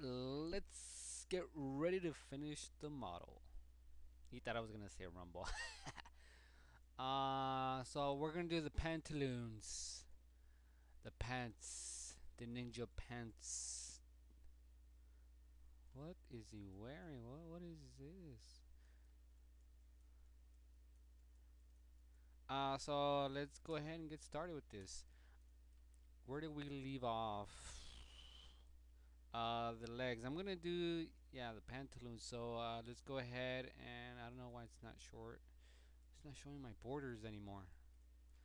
let's get ready to finish the model. You thought I was gonna say rumble. So we're gonna do the pantaloons, the pants, the ninja pants. What is he wearing? What is this? So let's go ahead and get started with this. Where did we leave off? The legs. I'm gonna do, yeah, the pantaloons. So let's go ahead, and I don't know why it's not short. It's not showing my borders anymore.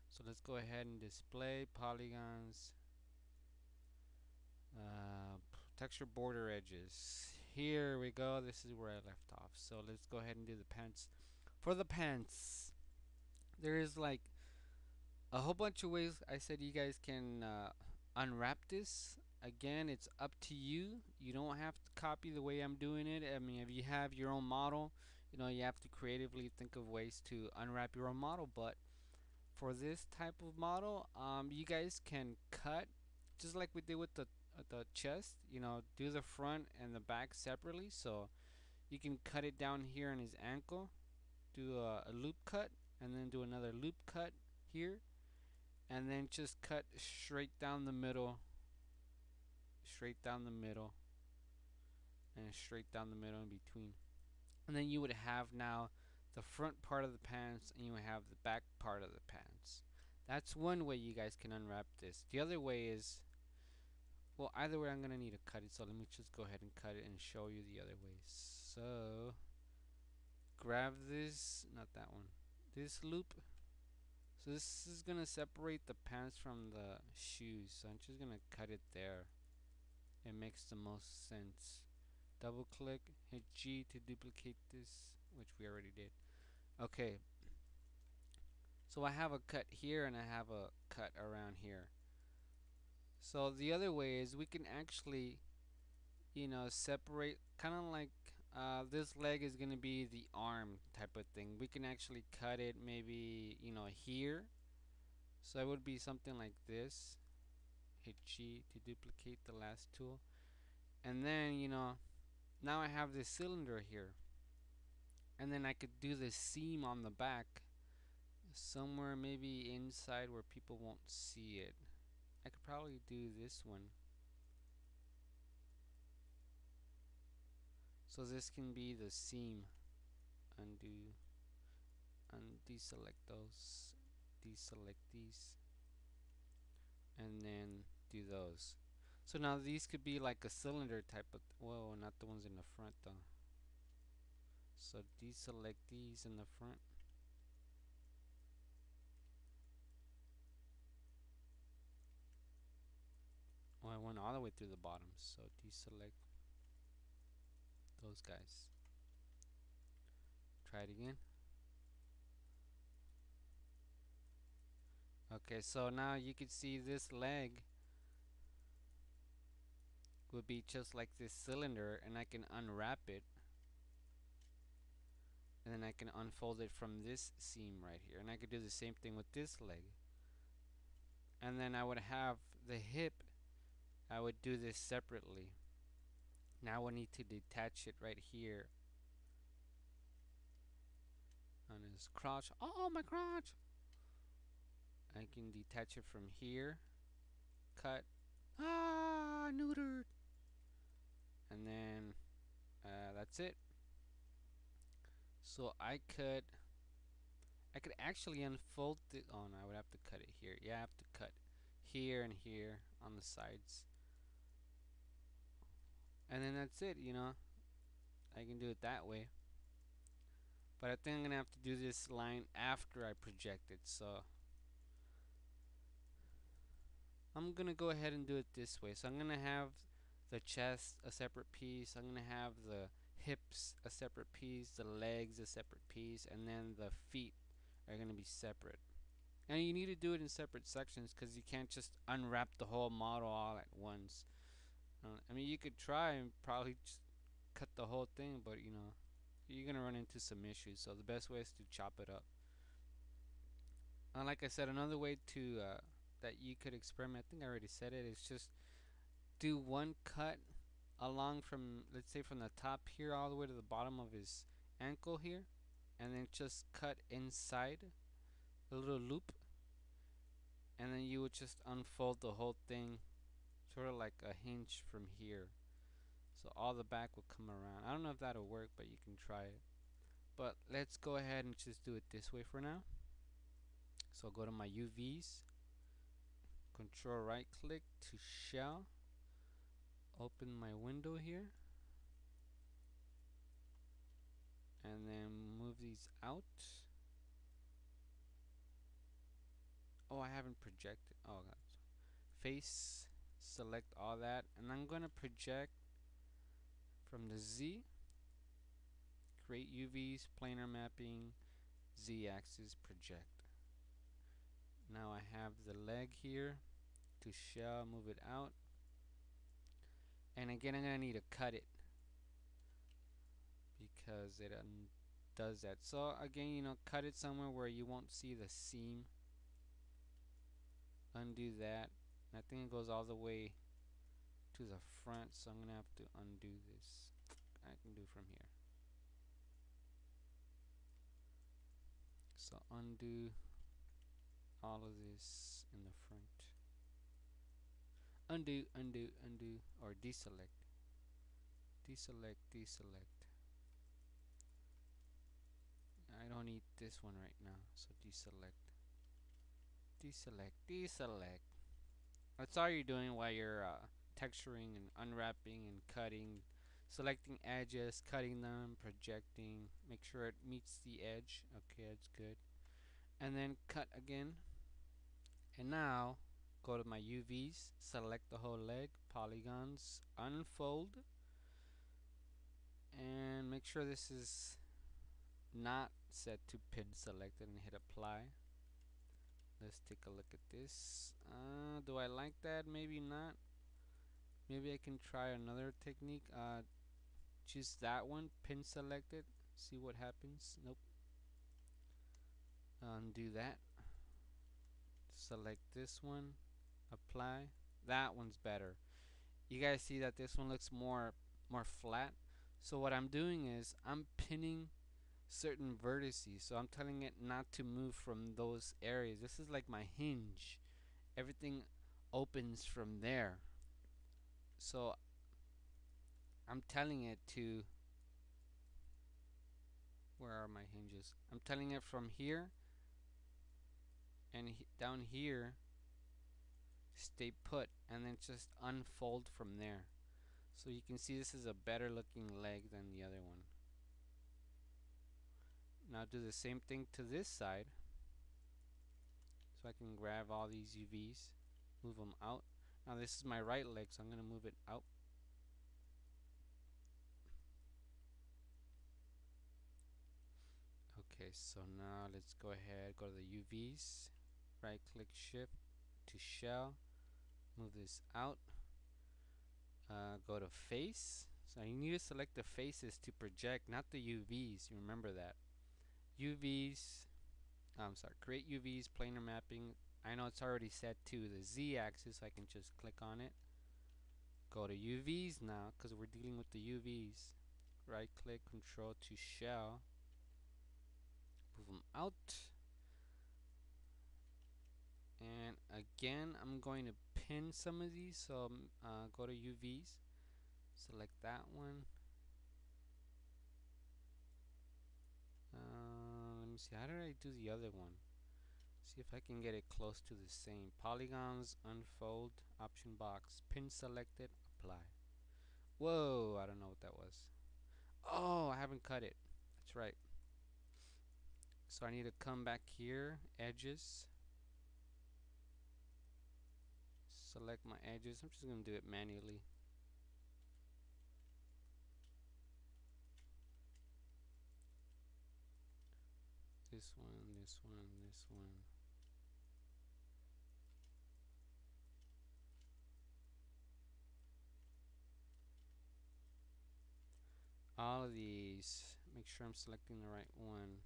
So let's go ahead and display polygons, texture border edges. Here we go. This is where I left off. So let's go ahead and do the pants. For the pants, there is like a whole bunch of ways I said you guys can unwrap this. Again, it's up to you. You don't have to copy the way I'm doing it. I mean, if you have your own model, you have to creatively think of ways to unwrap your own model. But for this type of model, you guys can cut just like we did with the chest. Do the front and the back separately. So you can cut it down here on his ankle, do a loop cut, and then do another loop cut here, and then just cut straight down the middle, straight down the middle, and straight down the middle in between. And then you would have now the front part of the pants, and you would have the back part of the pants. That's one way you guys can unwrap this. The other way is, well, either way I'm going to need to cut it, so let me just go ahead and cut it and show you the other ways. So grab this, not that one, this loop. So this is going to separate the pants from the shoes, so I'm just going to cut it there. It makes the most sense. Double click, hit G to duplicate this, which we already did. Okay, so I have a cut here and I have a cut around here. So the other way is we can actually, separate, kind of like this leg is going to be the arm type of thing. We can actually cut it maybe, here. So it would be something like this. Hit G to duplicate the last tool. And then, now I have this cylinder here. And then I could do this seam on the back somewhere maybe inside where people won't see it. I could probably do this one. So this can be the seam. Undo, deselect those, deselect these, and then do those. So now these could be like a cylinder type of, whoa, not the ones in the front though. So deselect these in the front. Oh, I went all the way through the bottom, so deselect those guys. Try it again. Okay, so now you can see this leg would be just like this cylinder, and I can unwrap it, and then I can unfold it from this seam right here, and I could do the same thing with this leg. And then I would have the hip, I would do this separately. Now I need to detach it right here on his crotch. Oh, my crotch! I can detach it from here, cut, neutered, and then that's it. So I could actually unfold it. Oh no, I would have to cut it here. Yeah, I have to cut here and here on the sides, and then that's it. I can do it that way. But I think I'm gonna have to do this line after I project it. So I'm gonna go ahead and do it this way. So I'm gonna have the chest a separate piece. I'm gonna have the hips a separate piece, the legs a separate piece, and then the feet are gonna be separate. And you need to do it in separate sections because you can't just unwrap the whole model all at once. I mean, you could try and probably just cut the whole thing, but you're gonna run into some issues. So the best way is to chop it up. And like I said, another way to that you could experiment, I think I already said it, is just do one cut along from, let's say, from the top here all the way to the bottom of his ankle here, and then just cut inside a little loop, and then you would just unfold the whole thing, sort of like a hinge from here. So all the back will come around. I don't know if that'll work, but you can try it. But let's go ahead and just do it this way for now. So I'll go to my UVs, control right click to shell, open my window here, and then move these out. Oh, I haven't projected. Oh, face, select all that, and I'm gonna project from the Z, create UVs, planar mapping, Z axis, project. Now I have the leg here to shell, move it out, and again I'm gonna need to cut it because it does that. So again, you know, cut it somewhere where you won't see the seam. Undo that. I think it goes all the way to the front, so I'm gonna have to undo this. I can do from here. So undo all of this in the front. Undo, undo, undo, or deselect. Deselect, deselect. I don't need this one right now, so deselect. Deselect, deselect. That's all you're doing while you're texturing and unwrapping and cutting, selecting edges, cutting them, projecting, make sure it meets the edge. Okay, that's good. And then cut again. And now go to my UVs, select the whole leg, polygons, unfold, and make sure this is not set to pin selected, and hit apply. Let's take a look at this. Do I like that? Maybe not. Maybe I can try another technique. Choose that one, pin selected, see what happens. Nope. Undo that. Select this one, apply. That one's better. You guys see that this one looks more flat. So what I'm doing is I'm pinning certain vertices. So I'm telling it not to move from those areas. This is like my hinge. Everything opens from there. So I'm telling it to, where are my hinges? I'm telling it from here and down here, stay put, and then just unfold from there. So you can see this is a better looking leg than the other one. Now do the same thing to this side. So I can grab all these UVs, move them out. Now this is my right leg, so I'm going to move it out. Okay, so now let's go ahead, go to the UVs, right click shift to shell, move this out, go to face. So you need to select the faces to project, not the UVs. You remember that. UVs, I'm sorry, create UVs, planar mapping. I know it's already set to the Z axis, so I can just click on it. Go to UVs now, because we're dealing with the UVs. Right click, control to shell, move them out. And again, I'm going to pin some of these, so go to UVs, select that one. Let me see, how did I do the other one? See if I can get it close to the same. Polygons, unfold, option box, pin selected, apply. Whoa, I don't know what that was. Oh, I haven't cut it. That's right. So I need to come back here, edges, select my edges. I'm just going to do it manually. This one, this one, this one. All of these. Make sure I'm selecting the right one.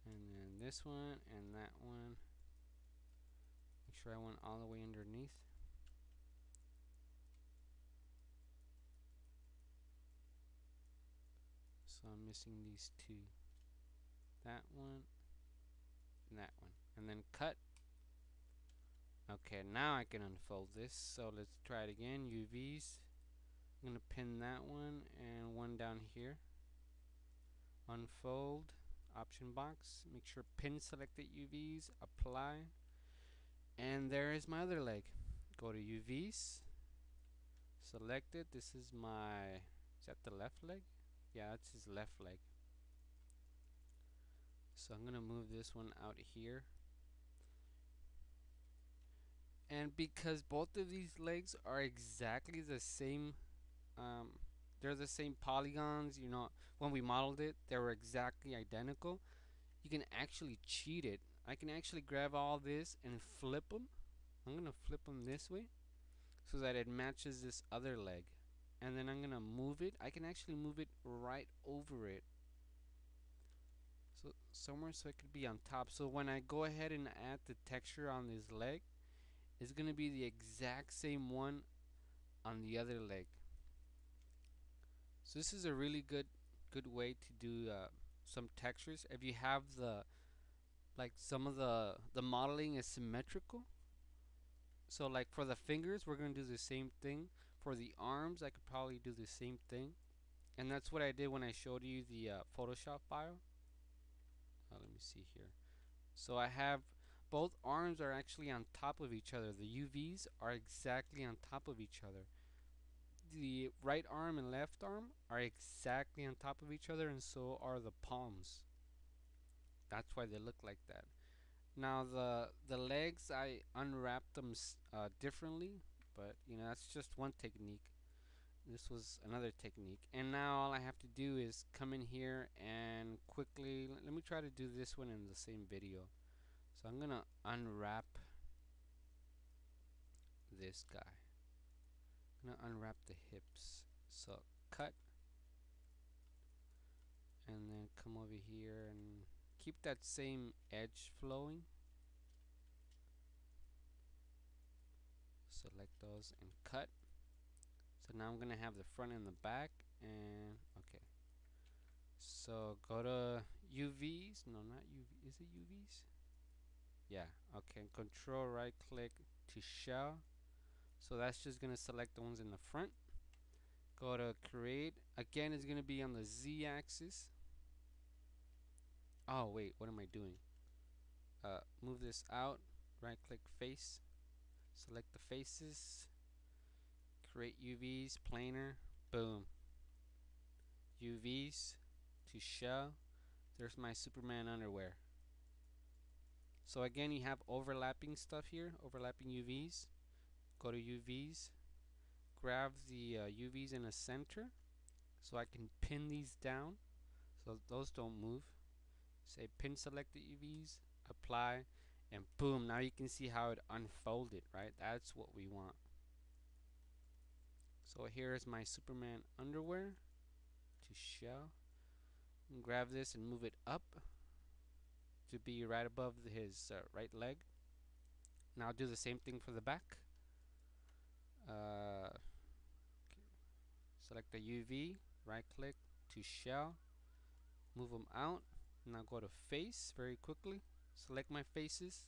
And then this one and that one. Make sure I went all the way underneath. So I'm missing these two. That one and that one. And then cut. Okay, now I can unfold this. So let's try it again. UVs. I'm going to pin that one and one down here. Unfold. Option box. Make sure pin selected UVs. Apply. And there is my other leg. Go to UVs. Select it. This is my... Is that the left leg? Yeah, that's his left leg. So I'm going to move this one out here. And because both of these legs are exactly the same, they're the same polygons, you know, when we modeled it, they were exactly identical. You can actually cheat it. I can actually grab all this and flip them. I'm going to flip them this way so that it matches this other leg. And then I'm going to move it. I can actually move it right over it. So somewhere so it could be on top. So when I go ahead and add the texture on this leg, it's going to be the exact same one on the other leg. So this is a really good way to do some textures. If you have the like some of the modeling is symmetrical. So like for the fingers, we're going to do the same thing. For the arms, I could probably do the same thing. And that's what I did when I showed you the Photoshop file. Let me see here. So I have both arms are actually on top of each other. The UVs are exactly on top of each other. The right arm and left arm are exactly on top of each other, and so are the palms. That's why they look like that. Now the legs, I unwrapped them differently, but you know that's just one technique. This was another technique, and now all I have to do is come in here and quickly let me try to do this one in the same video. So I'm gonna unwrap this guy. I'm gonna unwrap the hips. So cut, and then come over here and keep that same edge flowing. Select those and cut. So now I'm gonna have the front and the back, and okay. So go to UVs. No, not UV. Is it UVs? Yeah. Okay. Control right click to shell. So that's just gonna select the ones in the front. Go to create. Again, it's gonna be on the Z axis. Oh wait, what am I doing? Move this out. Right click face. Select the faces. Create UVs. Planar. Boom. UVs to shell. There's my Superman underwear. So again, you have overlapping stuff here. Overlapping UVs. Go to UVs. Grab the UVs in the center so I can pin these down so those don't move. Say pin selected UVs, apply, and boom, now you can see how it unfolded, right? That's what we want. So here's my Superman underwear to shell. And grab this and move it up to be right above his right leg. Now do the same thing for the back. Select the UV, right click to shell, move them out. Now go to face very quickly, select my faces,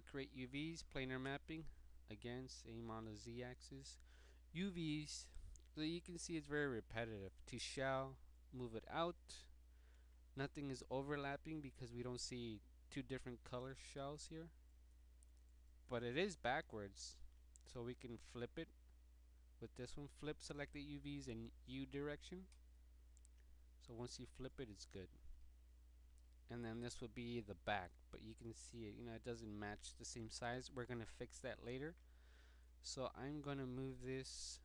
create UVs, planar mapping, again same on the Z axis, UVs, so you can see it's very repetitive. To shell, move it out, nothing is overlapping because we don't see two different color shells here, but it is backwards, so we can flip it with this one. Flip select the UVs in U direction, so once you flip it, it's good. And then this would be the back, but you can see it, you know, it doesn't match the same size. We're gonna fix that later. So I'm gonna move this,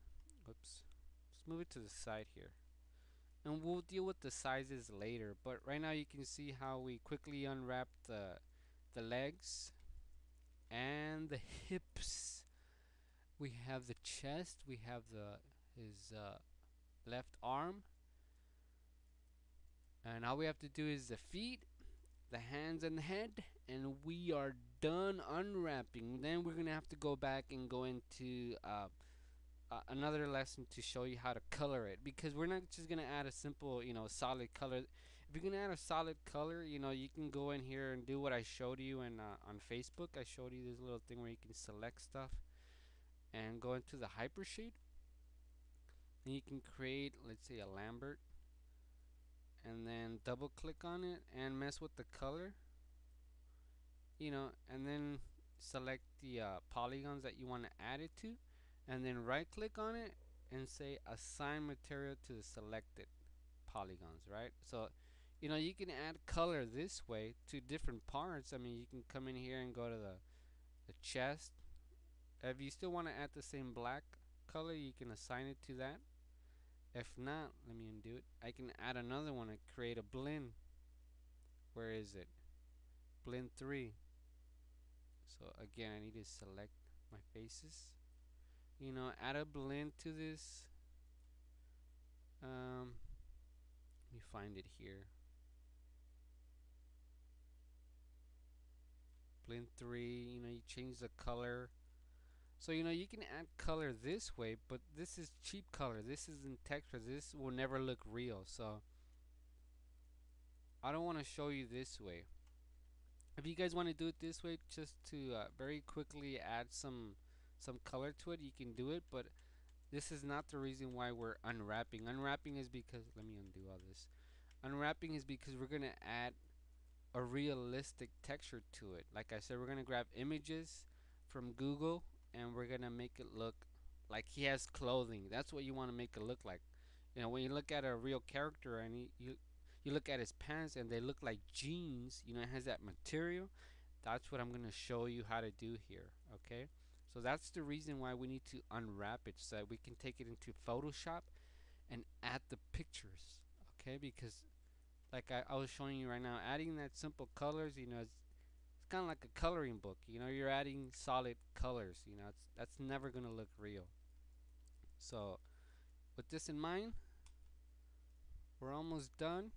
oops, let's move it to the side here, and we'll deal with the sizes later. But right now you can see how we quickly unwrap the legs and the hips. We have the chest, we have his left arm, and all we have to do is the feet, the hands, and the head, and we are done unwrapping. Then we're gonna have to go back and go into another lesson to show you how to color it, because we're not just gonna add a simple, solid color. If you're gonna add a solid color, you can go in here and do what I showed you in on Facebook. I showed you this little thing where you can select stuff and go into the hypershade, and you can create, let's say, a Lambert, and then double click on it and mess with the color, and then select the polygons that you want to add it to, and then right click on it and say assign material to the selected polygons, right? So you can add color this way to different parts. I mean, you can come in here and go to the chest. If you still want to add the same black color, you can assign it to that. If not, let me undo it. I can add another one and create a blend. Where is it? Blend 3. So again, I need to select my faces. Add a blend to this. Let me find it here. Blend 3. You change the color. So you can add color this way, but this is cheap color. This isn't texture. This will never look real. So I don't want to show you this way. If you guys want to do it this way, just to very quickly add some color to it, you can do it. But this is not the reason why we're unwrapping. Unwrapping is because, let me undo all this. Unwrapping is because we're gonna add a realistic texture to it. Like I said, we're gonna grab images from Google and we're gonna make it look like he has clothing. That's what you want to make it look like. When you look at a real character and you look at his pants and they look like jeans, it has that material. That's what I'm gonna show you how to do here. Okay, so that's the reason why we need to unwrap it, so that we can take it into Photoshop and add the pictures. Okay, because like I was showing you right now, adding that simple colors, it's kind of like a coloring book. You're adding solid colors. That's never gonna look real. So with this in mind, we're almost done.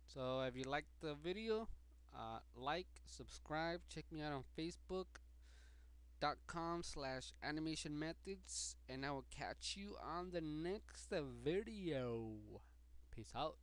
So if you liked the video, like, subscribe, check me out on facebook.com/animation methods, and I will catch you on the next video. Peace out.